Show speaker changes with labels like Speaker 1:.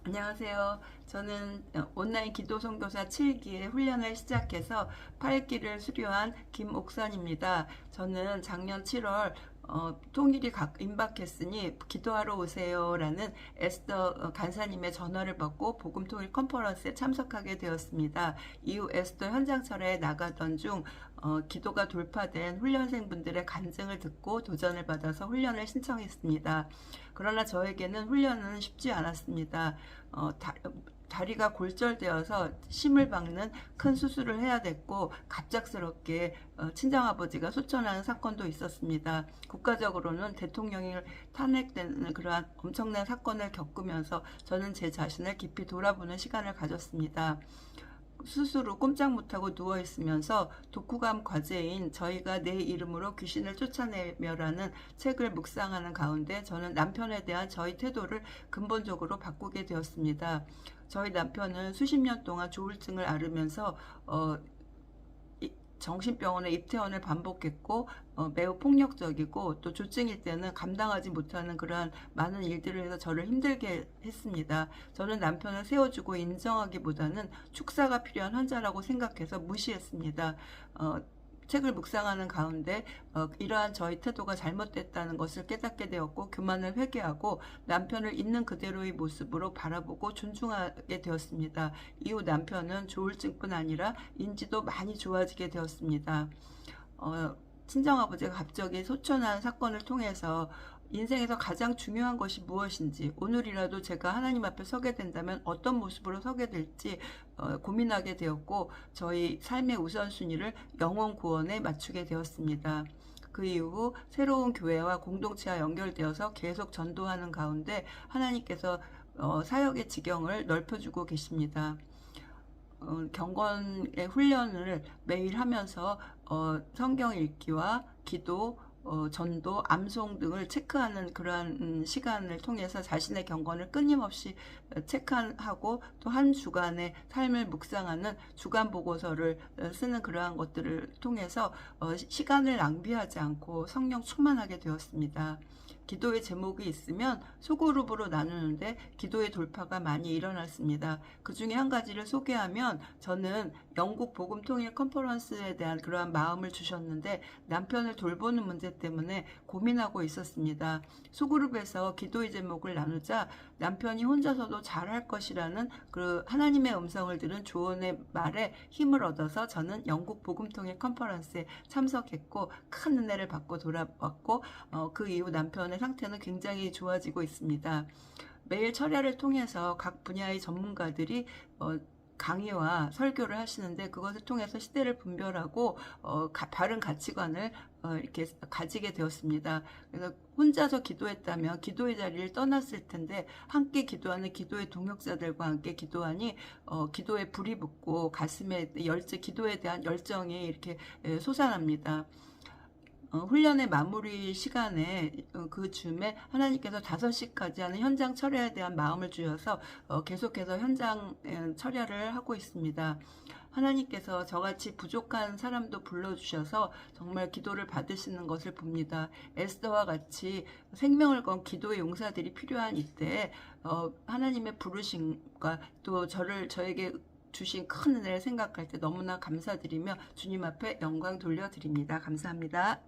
Speaker 1: 안녕하세요. 저는 온라인 기도 선교사 7기의 훈련을 시작해서 8기를 수료한 김옥선입니다. 저는 작년 7월 통일이 임박했으니 기도하러 오세요라는 에스더 간사님의 전화를 받고 복음통일 컨퍼런스에 참석하게 되었습니다. 이후 에스더 현장철에 나가던 중 기도가 돌파된 훈련생분들의 간증을 듣고 도전을 받아서 훈련을 신청했습니다. 그러나 저에게는 훈련은 쉽지 않았습니다. 다리가 골절되어서 심을 박는 큰 수술을 해야 됐고 갑작스럽게 친정아버지가 소천하는 사건도 있었습니다. 국가적으로는 대통령이 탄핵되는 그러한 엄청난 사건을 겪으면서 저는 제 자신을 깊이 돌아보는 시간을 가졌습니다. 수술 후 꼼짝 못하고 누워있으면서 독후감 과제인 저희가 내 이름으로 귀신을 쫓아내며라는 책을 묵상하는 가운데 저는 남편에 대한 저희 태도를 근본적으로 바꾸게 되었습니다. 저희 남편은 수십 년 동안 조울증을 앓으면서 정신병원에 입퇴원을 반복했고 매우 폭력적이고 또 조증일 때는 감당하지 못하는 그러한 많은 일들을 해서 저를 힘들게 했습니다. 저는 남편을 세워주고 인정하기보다는 축사가 필요한 환자라고 생각해서 무시했습니다. 책을 묵상하는 가운데 이러한 저희 태도가 잘못됐다는 것을 깨닫게 되었고 교만을 회개하고 남편을 있는 그대로의 모습으로 바라보고 존중하게 되었습니다. 이후 남편은 조울증뿐 아니라 인지도 많이 좋아지게 되었습니다. 친정아버지가 갑자기 소천한 사건을 통해서 인생에서 가장 중요한 것이 무엇인지, 오늘이라도 제가 하나님 앞에 서게 된다면 어떤 모습으로 서게 될지 고민하게 되었고 저희 삶의 우선순위를 영혼 구원에 맞추게 되었습니다. 그 이후 새로운 교회와 공동체와 연결되어서 계속 전도하는 가운데 하나님께서 사역의 지경을 넓혀주고 계십니다. 경건의 훈련을 매일 하면서 성경 읽기와 기도, 전도, 암송 등을 체크하는 그러한 시간을 통해서 자신의 경건을 끊임없이 체크하고 또 한 주간의 삶을 묵상하는 주간 보고서를 쓰는 그러한 것들을 통해서 시간을 낭비하지 않고 성령 충만하게 되었습니다. 기도의 제목이 있으면 소그룹으로 나누는데 기도의 돌파가 많이 일어났습니다. 그 중에 한 가지를 소개하면 저는 영국 복음통일 컨퍼런스에 대한 그러한 마음을 주셨는데 남편을 돌보는 문제 때문에 고민하고 있었습니다. 소그룹에서 기도의 제목을 나누자 남편이 혼자서도 잘할 것이라는 그 하나님의 음성을 들은 조언의 말에 힘을 얻어서 저는 영국 복음통일 컨퍼런스에 참석했고 큰 은혜를 받고 돌아왔고 그 이후 남편의 상태는 굉장히 좋아지고 있습니다. 매일 철야를 통해서 각 분야의 전문가들이 강의와 설교를 하시는데 그것을 통해서 시대를 분별하고 바른 가치관을 이렇게 가지게 되었습니다. 그래서 혼자서 기도했다면 기도의 자리를 떠났을 텐데 함께 기도하는 기도의 동역자들과 함께 기도하니 기도에 불이 붙고 가슴에 기도에 대한 열정이 이렇게 솟아납니다. 훈련의 마무리 시간에 그 즈음에 하나님께서 5시까지 하는 현장 철야에 대한 마음을 주셔서 계속해서 현장 철야를 하고 있습니다. 하나님께서 저같이 부족한 사람도 불러주셔서 정말 기도를 받으시는 것을 봅니다. 에스더와 같이 생명을 건 기도의 용사들이 필요한 이때에 하나님의 부르심과 또 저에게 주신 큰 은혜를 생각할 때 너무나 감사드리며 주님 앞에 영광 돌려드립니다. 감사합니다.